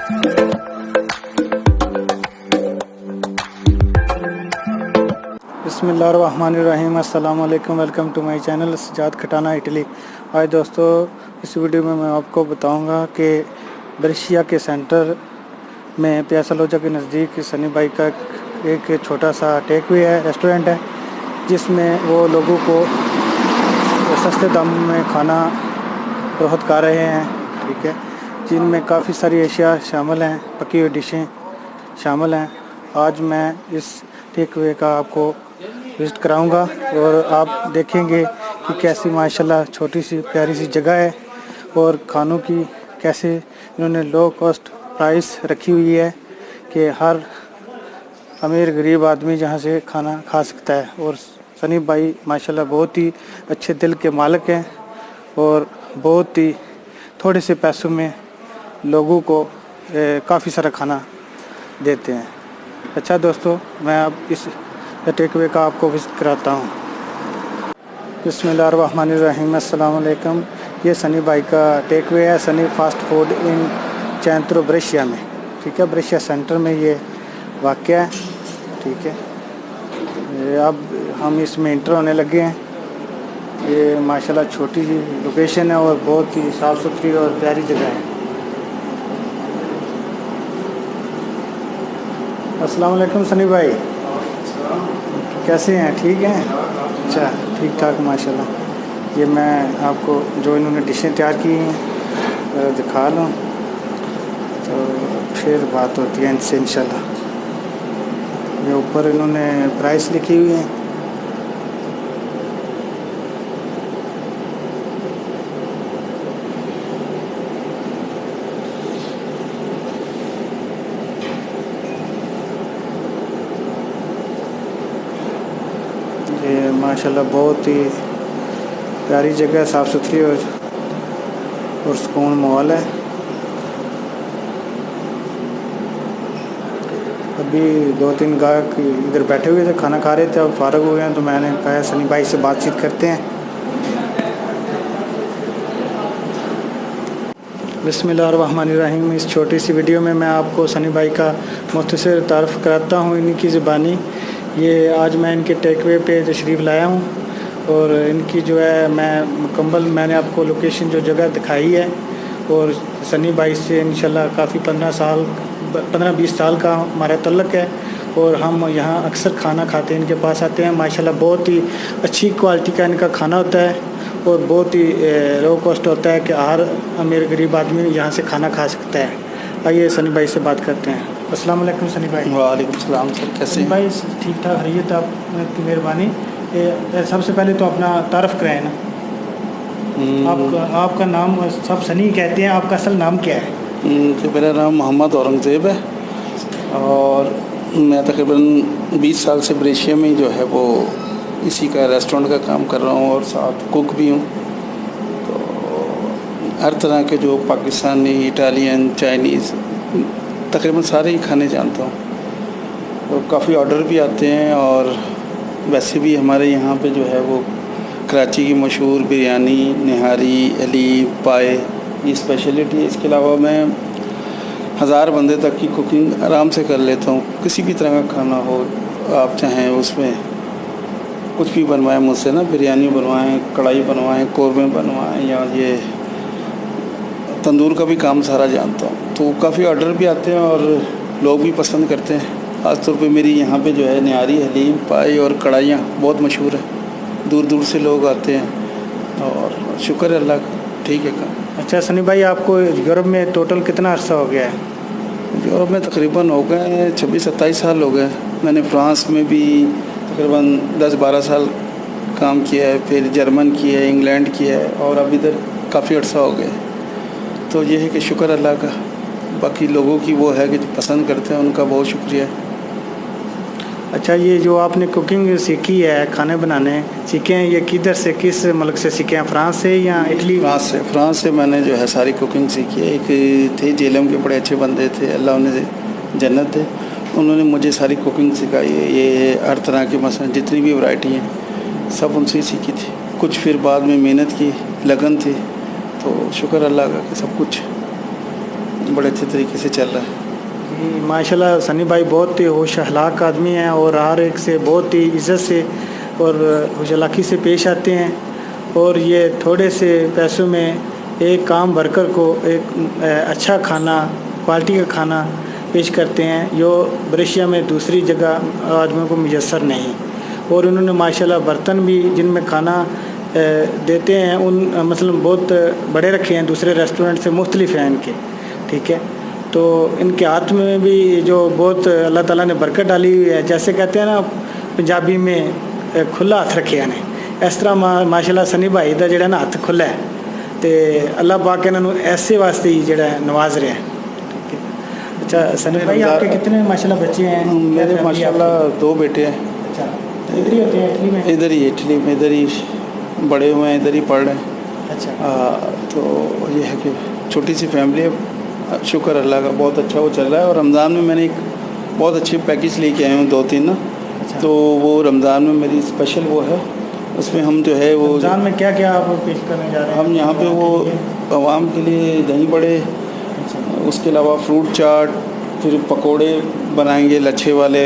बिस्मिल्लाहिर्रहमानिर्रहीम, अस्सलाम वालेकुम, welcome to my channel Sajjad Khatana Italy. आज दोस्तों, इस वीडियो में मैं आपको बताऊंगा कि बरेशिया के सेंटर में प्यासा लोजा के नज़दीक सनी भाई का एक छोटा सा टेक वे है, रेस्टोरेंट है, जिसमें वो लोगों को सस्ते दामों में खाना फरोख्त कर रहे हैं। ठीक है, जिनमें काफ़ी सारी अशिया शामिल हैं, पकी हुई डिशें शामिल हैं। आज मैं इस टेक वे का आपको विज़िट कराऊंगा और आप देखेंगे कि कैसी माशाल्लाह छोटी सी प्यारी सी जगह है और खानों की कैसे इन्होंने लो कॉस्ट प्राइस रखी हुई है कि हर अमीर गरीब आदमी जहां से खाना खा सकता है। और सनी भाई माशाल्लाह बहुत ही अच्छे दिल के मालिक हैं और बहुत ही थोड़े से पैसों में लोगों को काफ़ी सारा खाना देते हैं। अच्छा दोस्तों, मैं अब इस टेक वे का आपको विज़िट कराता हूँ। बिस्मिल्लाहिर्रहमानिर्रहीम, अस्सलाम वालेकुम। ये सनी भाई का टेक वे है, सनी फास्ट फूड इन चैंत्रो बरेशिया में। ठीक है, बरेशिया सेंटर में ये वाक़या है। ठीक है, अब हम इसमें इंटर होने लगे हैं। ये माशाल्लाह छोटी सी लोकेशन है और बहुत ही साफ़ सुथरी और प्यारी जगह है। अस्सलाम वालेकुम सनी भाई, कैसे हैं? ठीक हैं? अच्छा, ठीक ठाक माशाल्लाह। ये मैं आपको जो इन्होंने डिशें तैयार की हैं दिखा लूँ तो फिर बात होती है इनसे इंशाल्लाह। ये ऊपर इन्होंने प्राइस लिखी हुई है। ये माशाल्लाह बहुत ही प्यारी जगह, साफ़ सुथरी और सुकून माहौल है। अभी 2-3 गाहक इधर बैठे हुए थे, खाना खा रहे थे, अब फारग हो गए हैं तो मैंने कहा सनी भाई से बातचीत करते हैं। बिस्मिल्लाहिर्रहमानिर्रहीम। इस छोटी सी वीडियो में मैं आपको सनी भाई का मुख्तसर तारफ़ कराता हूँ इन्हीं की ज़बानी। ये आज मैं इनके टेक वे पे तशरीफ़ लाया हूँ और इनकी जो है मैंने आपको लोकेशन जो जगह दिखाई है और सनी भाई से इंशाल्लाह काफ़ी 15-20 साल का हमारा तल्लुक़ है और हम यहाँ अक्सर खाना खाते हैं, इनके पास आते हैं। माशाल्लाह बहुत ही अच्छी क्वालिटी का इनका खाना होता है और बहुत ही लो कॉस्ट होता है कि हर अमीर गरीब आदमी यहाँ से खाना खा सकता है। आइए सनी भाई से बात करते हैं। अस्सलाम वालेकुम सनी भाई। वालेकुम सलाम सर, कैसे हैं भाई? ठीक ठाक रहिए, तो आपकी मेहरबानी। सबसे पहले तो अपना तारफ़ कराएं ना। आपका नाम सब सनी कहते हैं, आपका असल नाम क्या है? तो मेरा नाम मोहम्मद औरंगज़ेब है और मैं तकरीबन 20 साल से बरेशिया में जो है वो इसी का रेस्टोरेंट का काम कर रहा हूँ और साथ कुक भी हूँ। तो हर तरह के जो पाकिस्तानी, इटालियन, चाइनीज़ तकरीबन सारे ही खाने जानता हूँ। तो काफ़ी ऑर्डर भी आते हैं और वैसे भी हमारे यहाँ पे जो है वो कराची की मशहूर बिरयानी, निहारी, हलीम, पाए ये स्पेशलिटी है। इसके अलावा मैं 1000 बंदे तक की कुकिंग आराम से कर लेता हूँ। किसी भी तरह का खाना हो, आप चाहें उसमें कुछ भी बनवाएं मुझसे ना, बिरयानी बनवाएं, कढ़ाई बनवाएं, कौरमे बनवाएं या ये तंदूर का भी काम सारा जानता हूँ। तो काफ़ी ऑर्डर भी आते हैं और लोग भी पसंद करते हैं। ख़ास तौर पे मेरी यहाँ पे जो है निहारी, हलीम, पाए और कढ़ाइयाँ बहुत मशहूर है। दूर दूर से लोग आते हैं और शुक्र है अल्लाह का, ठीक है काम। अच्छा सनी भाई, आपको यूरोप में टोटल कितना अर्सा हो गया है? यूरोप में तकरीबन हो गए 26-27 साल हो गए। मैंने फ्रांस में भी तकरीबन 10-12 साल काम किया है, फिर जर्मन किया है, इंग्लैंड किया है और अब इधर काफ़ी अर्सा हो गया। तो ये है कि शुक्र अल्लाह का। बाकी लोगों की वो है कि जो पसंद करते हैं उनका बहुत शुक्रिया। अच्छा, ये जो आपने कुकिंग सीखी है, खाने बनाने सीखे हैं, ये किधर से, किस मुल्क से सीखे हैं? फ्रांस से या इटली? फ्रांस से मैंने जो है सारी कुकिंग सीखी है। एक थे जेलम के बड़े अच्छे बंदे थे, अल्लाह उन्हें जन्नत दे, उन्होंने मुझे सारी कुकिंग सिखाई है। ये हर तरह की मसलन जितनी भी वैरायटी हैं सब उनसे सीखी थी। कुछ फिर बाद में मेहनत की लगन थी, तो शुक्र अल्लाह का कि सब कुछ बड़े अच्छे तरीके से चल रहा है। जी, माशाल्लाह सनी भाई बहुत ही होश हलाक आदमी हैं और हर एक से बहुत ही इज़्ज़त से और होश हलाकी से पेश आते हैं और ये थोड़े से पैसों में एक काम वर्कर को एक अच्छा खाना, क्वालिटी का खाना पेश करते हैं जो बरेशिया में दूसरी जगह आदमियों को मुयस्सर नहीं। और उन्होंने माशाल्लाह बर्तन भी जिनमें खाना देते हैं उन मसलन बहुत बड़े रखे हैं, दूसरे रेस्टोरेंट से मुख्तलिफ हैं इनके, ठीक है। तो इनके हाथ में भी जो बहुत अल्लाह ताला ने बरकत डाली हुई है, जैसे कहते हैं ना पंजाबी में खुला हाथ रखे हैं, इस तरह माशाल्लाह सनी भाई का जोड़ा ना हाथ खुला है तो अल्लाह पाक इन्होंने ऐसे वास्ते ही जोड़ा नवाज रहा है, ठीक है। अच्छा सनी भाई आपके कितने माशाल्लाह बच्चे हैं? मेरे माशाल्लाह 2 बेटे हैं। अच्छा, इधर ही होते हैं इटली में? इटली में इधर ही बड़े हुए हैं, इधर ही पढ़ रहे हैं। अच्छा, तो ये है कि छोटी सी फैमिली है, शुक्र अल्लाह का बहुत अच्छा वो चल रहा है। और रमज़ान में मैंने एक बहुत अच्छी पैकेज लेके आया हूँ 2-3 ना। अच्छा। तो वो रमज़ान में मेरी स्पेशल वो है, उसमें हम जो है वो रमज़ान में क्या क्या आप पेश करने जा रहे हैं? हम यहाँ पे वो आवाम के लिए दही बड़े, उसके अलावा फ्रूट चाट, फिर पकोड़े बनाएंगे लच्छे वाले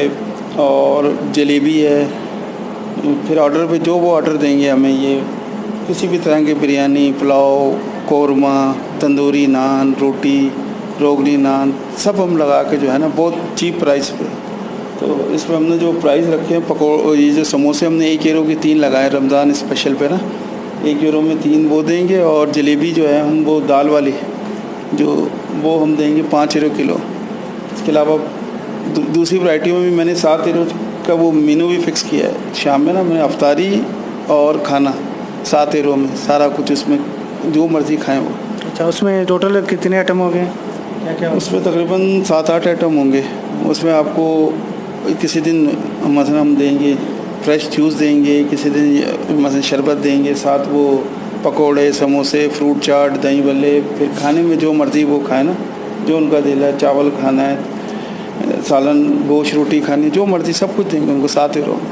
और जलेबी है। फिर ऑर्डर पे जो वो ऑर्डर देंगे हमें, ये किसी भी तरह की बिरयानी, पुलाव, कौरमा, तंदूरी नान, रोटी, रोगनी नान, सब हम लगा के जो है ना बहुत चीप प्राइस पे। तो इसमें हमने जो प्राइस रखे हैं ये जो समोसे हमने 1 यूरो के 3 लगाए रमज़ान स्पेशल पे ना, 1 यूरो में 3 वो देंगे। और जलेबी जो है हम वो दाल वाली जो वो हम देंगे 5 यूरो किलो। इसके अलावा दूसरी वैरायटियों में भी मैंने 7 यूरो का वो मेनू भी फिक्स किया है। शाम में ना मैं अफ्तारी और खाना 7 यूरो में, सारा कुछ उसमें जो मर्ज़ी खाएं वो। अच्छा, उसमें टोटल कितने आइटम हो गए? क्या क्या उसमें तकरीबन 7-8 आइटम होंगे। उसमें आपको किसी दिन मसलन हम देंगे फ्रेश जूस देंगे, किसी दिन मसलन शरबत देंगे, साथ वो पकोड़े, समोसे, फ्रूट चाट, दही बल्ले। फिर खाने में जो मर्ज़ी वो खाए ना, जो उनका दिल है, चावल खाना है, सालन, गोश्त, रोटी खानी, जो मर्ज़ी सब कुछ देंगे उनको 7 यूरो में।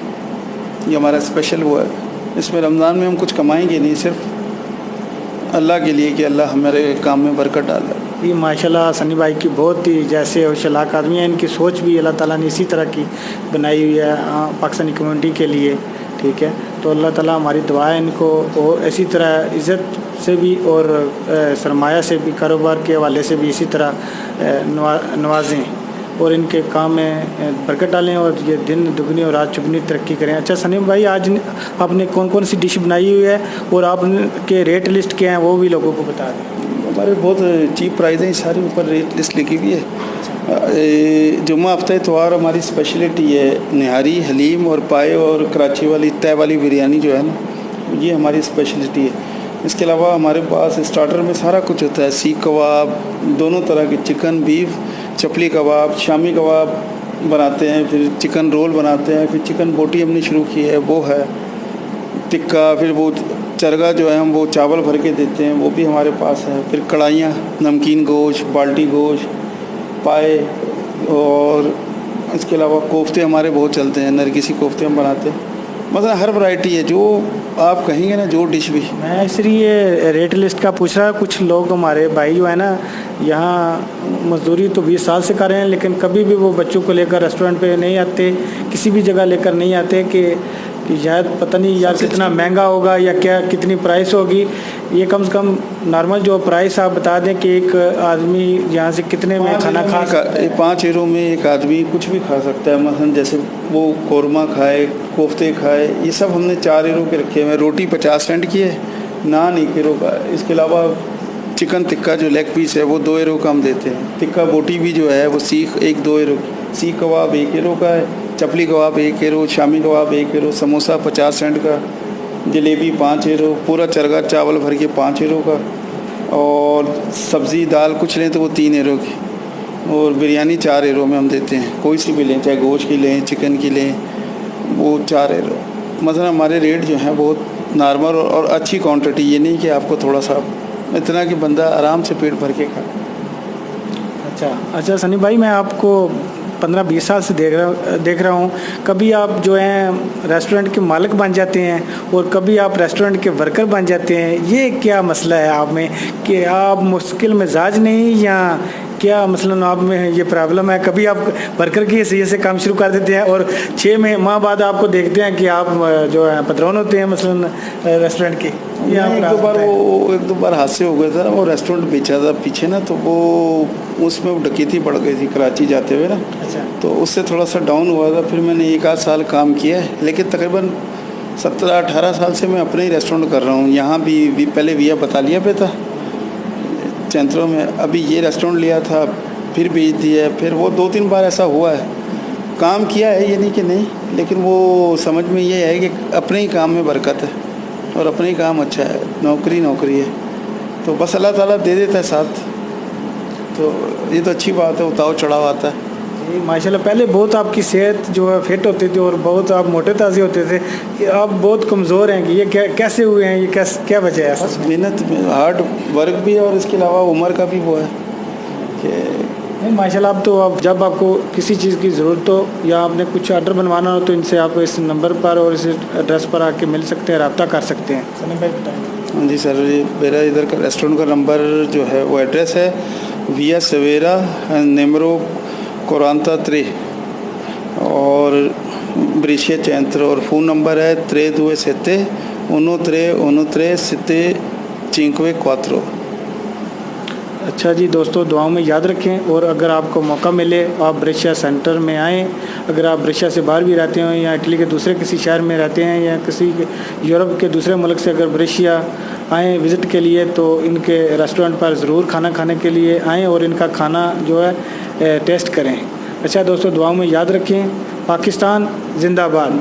ये हमारा स्पेशल वो है। इसमें रमज़ान में हम कुछ कमाएंगे नहीं, सिर्फ अल्लाह के लिए कि अल्लाह हमारे काम में बरकत डाल। ये माशाल्लाह सनी भाई की बहुत ही जैसे होशलाक आदमी है, इनकी सोच भी अल्लाह ताला ने इसी तरह की बनाई हुई है पाकिस्तानी कम्युनिटी के लिए, ठीक है। तो अल्लाह ताला हमारी दुआ है इनको और इसी तरह इज़्ज़त से भी और सरमाया से भी, कारोबार के हवाले से भी इसी तरह नवाजें और इनके काम में बरकत डालें और ये दिन दुगनी और रात चुगनी तरक्की करें। अच्छा सनीम भाई, आज आपने कौन कौन सी डिश बनाई हुई है और आपके रेट लिस्ट क्या हैं वो भी लोगों को बता दें। हमारे बहुत चीप प्राइस हैं, सारी ऊपर रेट लिस्ट लिखी हुई है। जुम्मा हफ्ता इतवार हमारी स्पेशलिटी है निहारी, हलीम और पाए और कराची वाली तय वाली बिरयानी जो है ना, ये हमारी स्पेशलिटी है। इसके अलावा हमारे पास स्टार्टर में सारा कुछ होता है, सीख कबाब, दोनों तरह के चिकन, बीफ, चपली कबाब, शामी कबाब बनाते हैं, फिर चिकन रोल बनाते हैं, फिर चिकन बोटी हमने शुरू की है वो है, टिक्का, फिर वो चरगा जो है हम वो चावल भर के देते हैं वो भी हमारे पास है। फिर कढ़ाइयाँ, नमकीन गोश्त, बाल्टी गोश्त, पाए और इसके अलावा कोफ्ते हमारे बहुत चलते हैं, नरगिसी कोफ्ते हम बनाते हैं। मतलब हर वैरायटी है जो आप कहेंगे ना, जो डिश भी। मैं इसलिए रेट लिस्ट का पूछ रहा, कुछ लोग हमारे भाई जो है ना यहाँ मजदूरी तो 20 साल से कर रहे हैं, लेकिन कभी भी वो बच्चों को लेकर रेस्टोरेंट पे नहीं आते, किसी भी जगह लेकर नहीं आते कि शायद पता नहीं यार कितना महंगा होगा या क्या कितनी प्राइस होगी। ये कम से कम नॉर्मल जो प्राइस आप बता दें कि एक आदमी यहाँ से कितने में खाना खा सकता है। 5 यूरो में एक आदमी कुछ भी खा सकता है। मसलन जैसे वो कौरमा खाए, कोफ्ते खाए, ये सब हमने 4 यूरो के रखे हुए। रोटी 50 सेंट की है, नान 1 यूरो का। इसके अलावा चिकन टिक्का जो लेग पीस है वो 2 यूरो का हम देते हैं। टिक्का बोटी भी जो है वो सीख 1-2 यूरो, सीख कबाब 1 यूरो का है, चपली कबाब 1 euro, shami kebab 1 euro, samosa 50 Saint का, जलेबी 5 यूरो, पूरा चरगा चावल भर के 5 यूरो का, और सब्ज़ी दाल कुछ लें तो वो 3 यूरो की, और बिरयानी 4 यूरो में हम देते हैं। कोई सी भी लें, चाहे गोश्त की लें, चिकन की लें, वो 4 यूरो। मतलब हमारे रेट जो हैं बहुत नॉर्मल और अच्छी क्वांटिटी, ये नहीं कि आपको थोड़ा सा, इतना कि बंदा आराम से पेट भर के खाए। अच्छा सनी भाई, मैं आपको 15-20 साल से देख रहा हूँ। कभी आप जो हैं रेस्टोरेंट के मालिक बन जाते हैं और कभी आप रेस्टोरेंट के वर्कर बन जाते हैं। ये क्या मसला है आप में कि आप मुश्किल मिजाज नहीं या क्या मसलन आप में ये प्रॉब्लम है? कभी आप वर्कर की हैसियत से काम शुरू कर देते हैं और 6 माह बाद आपको देखते हैं कि आप जो है पतरौन होते हैं मसलन रेस्टोरेंट की? एक दो बार हादसे हो गए थे ना, वो रेस्टोरेंट बेचा था पीछे ना, तो वो उसमें वो डकैती पड़ गई थी कराची जाते हुए ना। अच्छा। तो उससे थोड़ा सा डाउन हुआ था। फिर मैंने 1 आध साल काम किया है, लेकिन तकरीबन 17-18 साल से मैं अपने ही रेस्टोरेंट कर रहा हूँ। यहाँ भी पहले विया बतालिया पे था चैंत्रों में, अभी ये रेस्टोरेंट लिया था, फिर बेच दिया, फिर वो 2-3 बार ऐसा हुआ है। काम किया है ये नहीं कि नहीं, लेकिन वो समझ में ये है कि अपने ही काम में बरकत है और अपने ही काम अच्छा है। नौकरी है, तो बस अल्लाह ताला दे देता है साथ, तो ये तो अच्छी बात है। उतार चढ़ाव आता है जी माशाल्लाह। पहले बहुत आपकी सेहत जो है फिट होती थी और बहुत आप मोटे ताज़े होते थे, आप बहुत कमज़ोर हैं कि ये कैसे हुए हैं? ये क्या वजह है? बस मेहनत, हार्ड वर्क भी है, और इसके अलावा उम्र का भी वो है कि नहीं माशाल्लाह। अब तो आप जब आपको किसी चीज़ की ज़रूरत हो या आपने कुछ ऑर्डर बनवाना हो तो इनसे आप इस नंबर पर और इस एड्रेस पर आके मिल सकते हैं, रब्ता कर सकते हैं। सलीम भाई बताएँ। हाँ जी सर, ये मेरा इधर का रेस्टोरेंट का नंबर जो है वो एड्रेस है विया सवेरा नेमरो कोरांता 3 और ब्रिशिया चैंत्र, और फ़ोन नंबर है 327 13 754। अच्छा जी दोस्तों, दुआओं में याद रखें, और अगर आपको मौका मिले आप ब्रेशिया सेंटर में आएँ। अगर आप ब्रेशिया से बाहर भी रहते हो या इटली के दूसरे किसी शहर में रहते हैं या किसी यूरोप के दूसरे मुल्क से अगर ब्रेशिया आएँ विज़िट के लिए, तो इनके रेस्टोरेंट पर ज़रूर खाना खाने के लिए आएँ और इनका खाना जो है टेस्ट करें। अच्छा दोस्तों, दुआओं में याद रखें। पाकिस्तान जिंदाबाद।